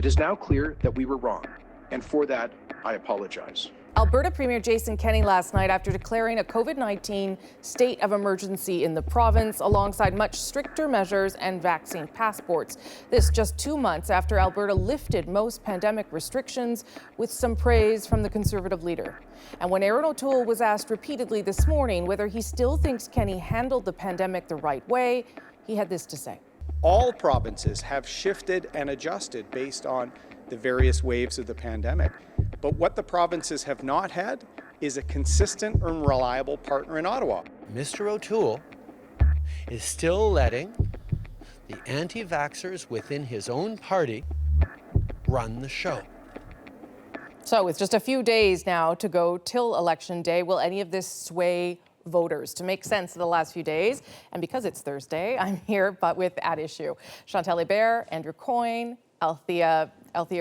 It is now clear that we were wrong, and for that, I apologize. Alberta Premier Jason Kenney last night after declaring a COVID-19 state of emergency in the province alongside much stricter measures and vaccine passports. This just 2 months after Alberta lifted most pandemic restrictions with some praise from the Conservative leader. And when Erin O'Toole was asked repeatedly this morning whether he still thinks Kenney handled the pandemic the right way, he had this to say. All provinces have shifted and adjusted based on the various waves of the pandemic. But what the provinces have not had is a consistent and reliable partner in Ottawa. Mr. O'Toole is still letting the anti-vaxxers within his own party run the show. So with just a few days now to go till Election Day, will any of this sway voters? To make sense of the last few days, and because it's Thursday, I'm here but with At Issue. Chantal Hébert, Andrew Coyne, Althea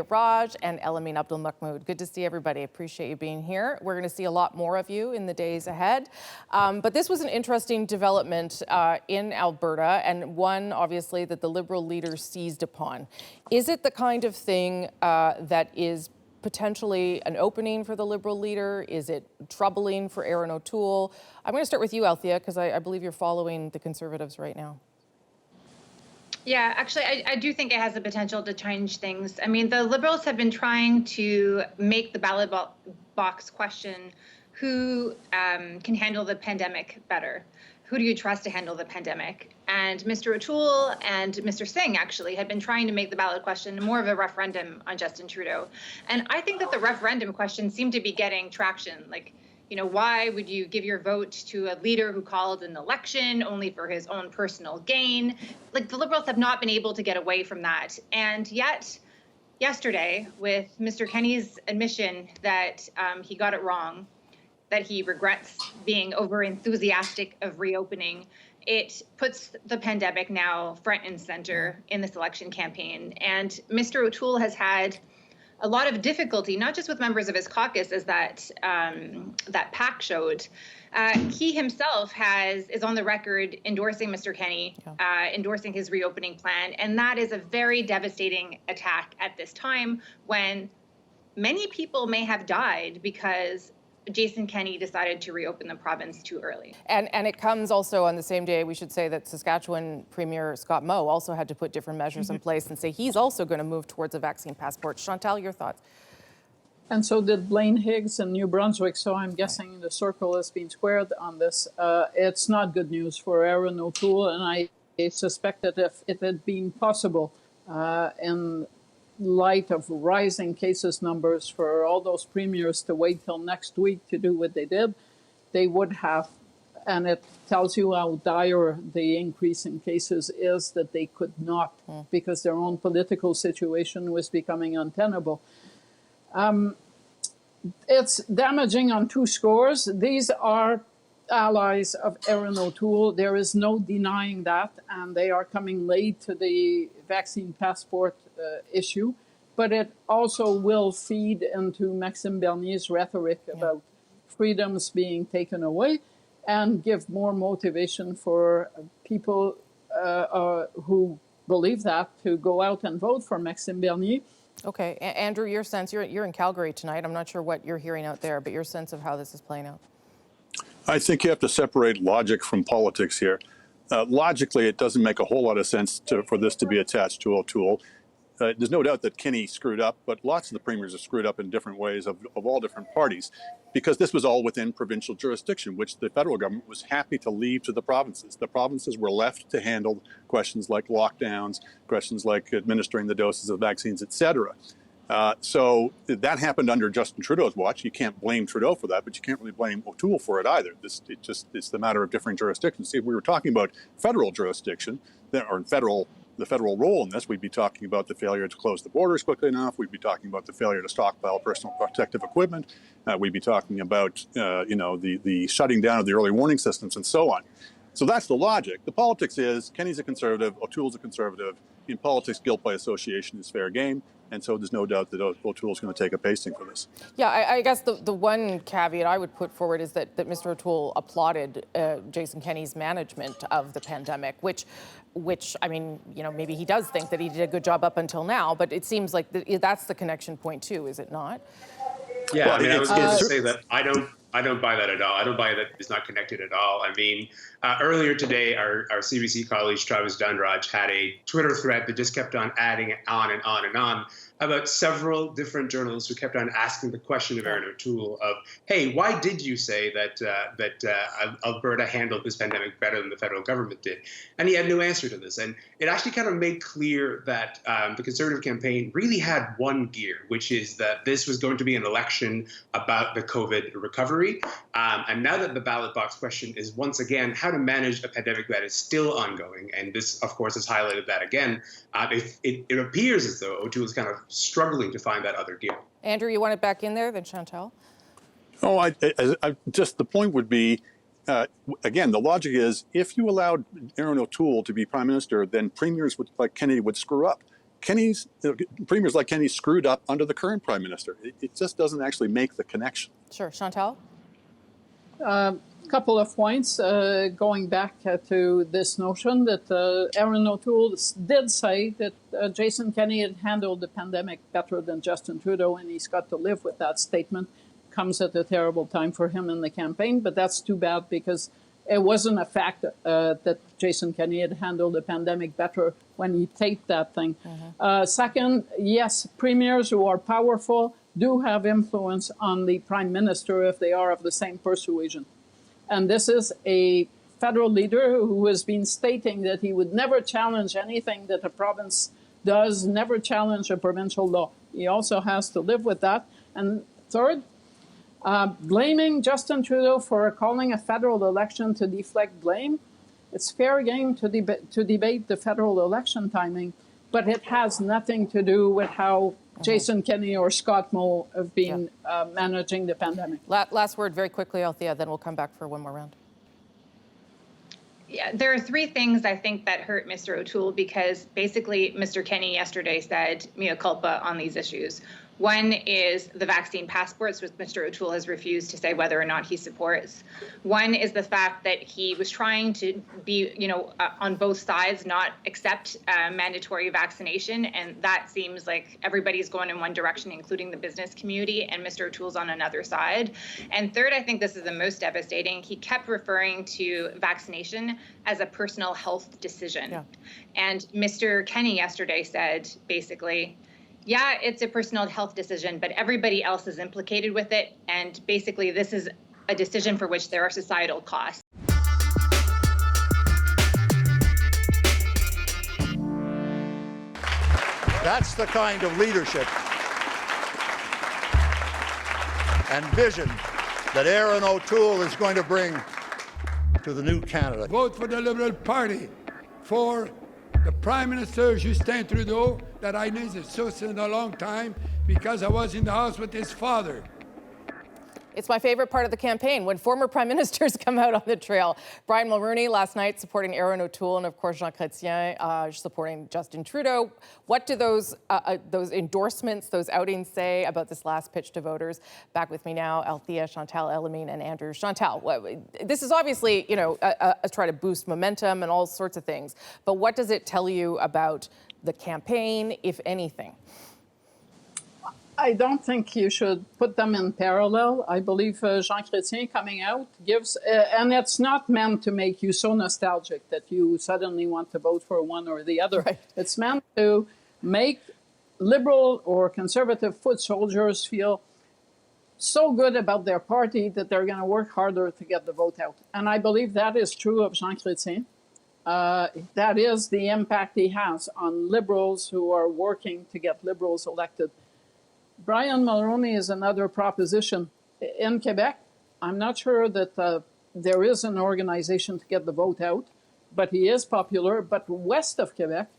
Raj, and Elamine Abdul-Mahmoud. Good to see everybody. Appreciate you being here. We're going to see a lot more of you in the days ahead. But this was an interesting development in Alberta, and one, obviously, that the Liberal leader seized upon. Is it the kind of thing that is potentially an opening for the Liberal leader? Is it troubling for Erin O'Toole? I'm going to start with you, Althea, because I believe you're following the Conservatives right now. Yeah, actually, I do think it has the potential to change things. I mean, the Liberals have been trying to make the ballot box question, who can handle the pandemic better? Who do you trust to handle the pandemic? And Mr. O'Toole and Mr. Singh actually had been trying to make the ballot question more of a referendum on Justin Trudeau. And I think that the referendum question seemed to be getting traction. Like, you know, why would you give your vote to a leader who called an election only for his own personal gain? Like, the Liberals have not been able to get away from that. And yet, yesterday, with Mr. Kenney's admission that he got it wrong, that he regrets being over-enthusiastic of reopening, it puts the pandemic now front and center in this election campaign. And Mr. O'Toole has had a lot of difficulty, not just with members of his caucus, as that PAC showed. He himself is on the record endorsing Mr. Kenney, endorsing his reopening plan, and that is a very devastating attack at this time when many people may have died because Jason Kenney decided to reopen the province too early. And it comes also on the same day, we should say, that Saskatchewan Premier Scott Moe also had to put different measures in place and say he's also going to move towards a vaccine passport. Chantal, your thoughts? And so did Blaine Higgs in New Brunswick, so I'm guessing the circle has been squared on this. It's not good news for Erin O'Toole, and I suspect that if it had been possible in light of rising cases numbers for all those premiers to wait till next week to do what they did, they would have. And it tells you how dire the increase in cases is that they could not, because their own political situation was becoming untenable. It's damaging on two scores. These are allies of Erin O'Toole. There is no denying that, and they are coming late to the vaccine passport issue. But it also will feed into Maxime Bernier's rhetoric about freedoms being taken away and give more motivation for people who believe that to go out and vote for Maxime Bernier. Okay, Andrew, your sense, you're in Calgary tonight. I'm not sure what you're hearing out there, but your sense of how this is playing out. I think you have to separate logic from politics here. Logically, it doesn't make a whole lot of sense for this to be attached to O'Toole. There's no doubt that Kenney screwed up, but lots of the premiers have screwed up in different ways of all different parties, because this was all within provincial jurisdiction, which the federal government was happy to leave to the provinces. The provinces were left to handle questions like lockdowns, questions like administering the doses of vaccines, etc. So that happened under Justin Trudeau's watch. You can't blame Trudeau for that, but you can't really blame O'Toole for it either. It's the matter of different jurisdictions. See, if we were talking about federal jurisdiction, or the federal role in this, we'd be talking about the failure to close the borders quickly enough. We'd be talking about the failure to stockpile personal protective equipment. We'd be talking about, the shutting down of the early warning systems and so on. So that's the logic. The politics is Kenney's a Conservative, O'Toole's a Conservative. In politics, guilt by association is fair game. And so there's no doubt that O'Toole is going to take a pasting for this. Yeah, I guess the one caveat I would put forward is that Mr. O'Toole applauded Jason Kenney's management of the pandemic, which I mean, you know, maybe he does think that he did a good job up until now, but it seems like that's the connection point too, is it not? Yeah, well, I mean, I was going to say that I don't buy that at all. I don't buy that it's not connected at all. I mean, earlier today, our CBC colleague Travis Dunraj had a Twitter thread that just kept on adding on and on and on about several different journalists who kept on asking the question of Erin O'Toole of, hey, why did you say that Alberta handled this pandemic better than the federal government did? And he had no answer to this. And it actually kind of made clear that the Conservative campaign really had one gear, which is that this was going to be an election about the COVID recovery. And now that the ballot box question is once again how to manage a pandemic that is still ongoing, and this, of course, has highlighted that again, it appears as though O'Toole is kind of struggling to find that other gear. Andrew, you want it back in there, then Chantal? Oh, I just the point would be, again, the logic is if you allowed Erin O'Toole to be prime minister, then premiers like Kennedy would screw up. Premiers like Kennedy screwed up under the current prime minister. It just doesn't actually make the connection. Sure, Chantal? Couple of points going back to this notion that Erin O'Toole did say that Jason Kenney had handled the pandemic better than Justin Trudeau, and he's got to live with that statement. Comes at a terrible time for him in the campaign, but that's too bad because it wasn't a fact that Jason Kenney had handled the pandemic better when he taped that thing. Second, yes, premiers who are powerful do have influence on the prime minister if they are of the same persuasion. And this is a federal leader who has been stating that he would never challenge anything that a province does, never challenge a provincial law. He also has to live with that. And third, blaming Justin Trudeau for calling a federal election to deflect blame. It's fair game to debate the federal election timing, but it has nothing to do with how Jason Kenney or Scott Moe have been managing the pandemic. Last word very quickly, Althea, then we'll come back for one more round. Yeah, there are three things I think that hurt Mr. O'Toole because basically Mr. Kenney yesterday said mea culpa on these issues. One is the vaccine passports, which Mr. O'Toole has refused to say whether or not he supports. One is the fact that he was trying to be, on both sides, not accept mandatory vaccination. And that seems like everybody's going in one direction, including the business community, and Mr. O'Toole's on another side. And third, I think this is the most devastating. He kept referring to vaccination as a personal health decision. Yeah. And Mr. Kenney yesterday said, basically, yeah, it's a personal health decision, but everybody else is implicated with it. And basically, this is a decision for which there are societal costs. That's the kind of leadership and vision that Erin O'Toole is going to bring to the new Canada. Vote for the Liberal Party for the Prime Minister Justin Trudeau that I know is associated a long time because I was in the house with his father. It's my favorite part of the campaign, when former prime ministers come out on the trail. Brian Mulroney last night supporting Erin O'Toole, and of course Jean Chrétien supporting Justin Trudeau. What do those endorsements, those outings say about this last pitch to voters? Back with me now, Althea, Chantal, Elamine, and Andrew. Chantal, this is obviously, a try to boost momentum and all sorts of things. But what does it tell you about the campaign, if anything? I don't think you should put them in parallel. I believe Jean Chrétien coming out gives, and it's not meant to make you so nostalgic that you suddenly want to vote for one or the other. Right. It's meant to make Liberal or Conservative foot soldiers feel so good about their party that they're going to work harder to get the vote out. And I believe that is true of Jean Chrétien. That is the impact he has on Liberals who are working to get Liberals elected. Brian Mulroney is another proposition. In Quebec, I'm not sure that there is an organization to get the vote out, but he is popular. But west of Quebec,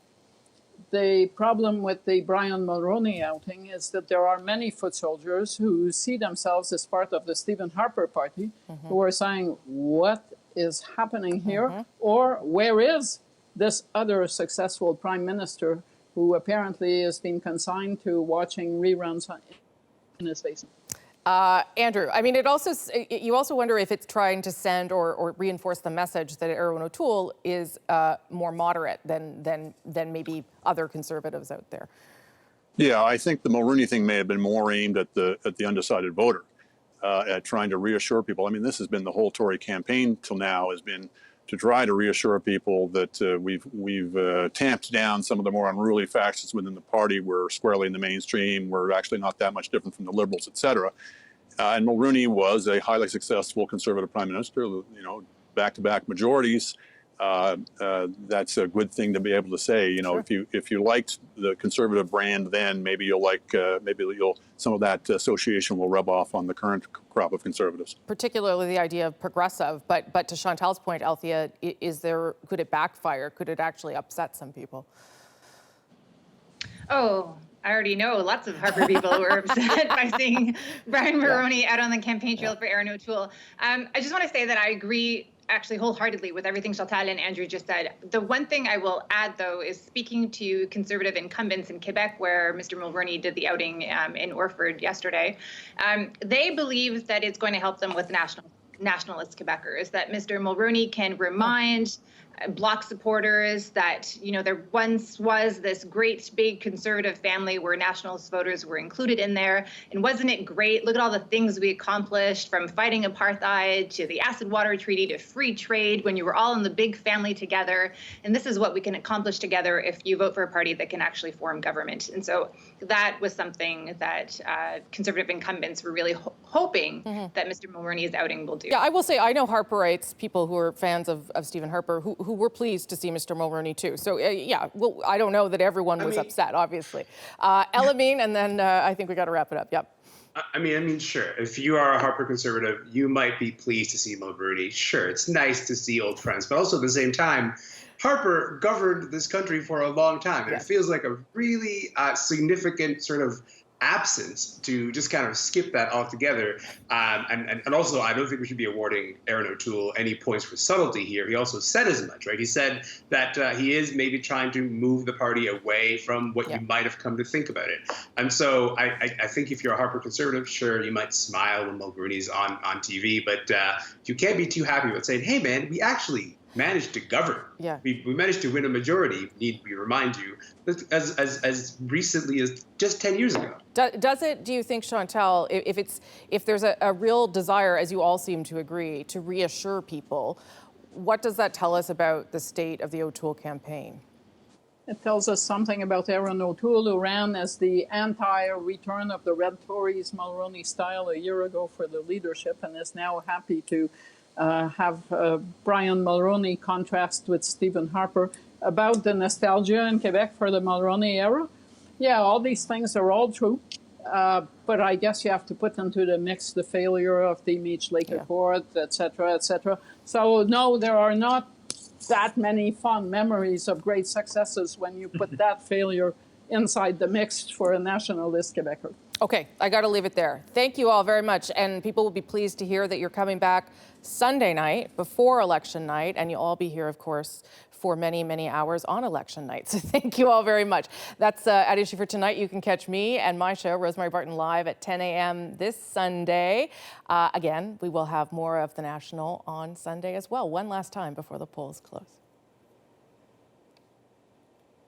the problem with the Brian Mulroney outing is that there are many foot soldiers who see themselves as part of the Stephen Harper party, who are saying, what is happening here? Or where is this other successful prime minister who apparently has been consigned to watching reruns in his basement. Andrew, I mean, you also wonder if it's trying to send or reinforce the message that Erin O'Toole is more moderate than maybe other Conservatives out there. Yeah, I think the Mulroney thing may have been more aimed at the undecided voter, at trying to reassure people. I mean, this has been the whole Tory campaign till now, has been to try to reassure people that we've tamped down some of the more unruly factions within the party. We're squarely in the mainstream. We're actually not that much different from the Liberals, et cetera. And Mulroney was a highly successful Conservative Prime Minister, back-to-back majorities. That's a good thing to be able to say. Sure. if you liked the Conservative brand, then maybe you'll some of that association will rub off on the current crop of Conservatives. Particularly the idea of progressive, but to Chantal's point, Althea, could it backfire? Could it actually upset some people? Oh, I already know lots of Harper people were upset by seeing Brian Mulroney out on the campaign trail for Erin O'Toole. I just want to say that I agree actually wholeheartedly with everything Chantal and Andrew just said. The one thing I will add, though, is speaking to Conservative incumbents in Quebec, where Mr. Mulroney did the outing in Orford yesterday. They believe that it's going to help them with nationalist Quebecers, that Mr. Mulroney can remind Bloc supporters that, there once was this great big Conservative family where nationalist voters were included in there. And wasn't it great? Look at all the things we accomplished, from fighting apartheid to the acid water treaty to free trade, when you were all in the big family together. And this is what we can accomplish together if you vote for a party that can actually form government. And so that was something that Conservative incumbents were really hoping that Mr. Mulroney's outing will do. Yeah, I will say, I know Harperites, people who are fans of Stephen Harper, who were pleased to see Mr. Mulroney too. So well, I don't know that everyone was upset, obviously. Elamine, and then I think we got to wrap it up. Yep. I mean, sure. If you are a Harper Conservative, you might be pleased to see Mulroney. Sure, it's nice to see old friends, but also at the same time, Harper governed this country for a long time, and it feels like a really significant sort of absence to just kind of skip that altogether. And also, I don't think we should be awarding Erin O'Toole any points for subtlety here. He also said as much, right? He said that he is maybe trying to move the party away from what you might have come to think about it. And so I think if you're a Harper Conservative, sure, you might smile when Mulroney's on TV, but you can't be too happy about saying, hey, man, we actually managed to govern. Yeah. We managed to win a majority, need we remind you, as recently as just 10 years ago. Do you think, Chantal, if there's a real desire, as you all seem to agree, to reassure people, what does that tell us about the state of the O'Toole campaign? It tells us something about Erin O'Toole, who ran as the anti-return of the Red Tories Mulroney style a year ago for the leadership, and is now happy to have Brian Mulroney contrast with Stephen Harper. About the nostalgia in Quebec for the Mulroney era, yeah, all these things are all true, but I guess you have to put into the mix the failure of the Meech Lake Accord, et cetera, et cetera. So no, there are not that many fond memories of great successes when you put that failure inside the mix for a nationalist Quebecer. Okay, I got to leave it there. Thank you all very much, and people will be pleased to hear that you're coming back Sunday night before election night, and you'll all be here, of course, for many, many hours on election night. So thank you all very much. That's At Issue for tonight. You can catch me and my show, Rosemary Barton, live at 10 a.m. this Sunday. Again, we will have more of The National on Sunday as well, one last time before the polls close.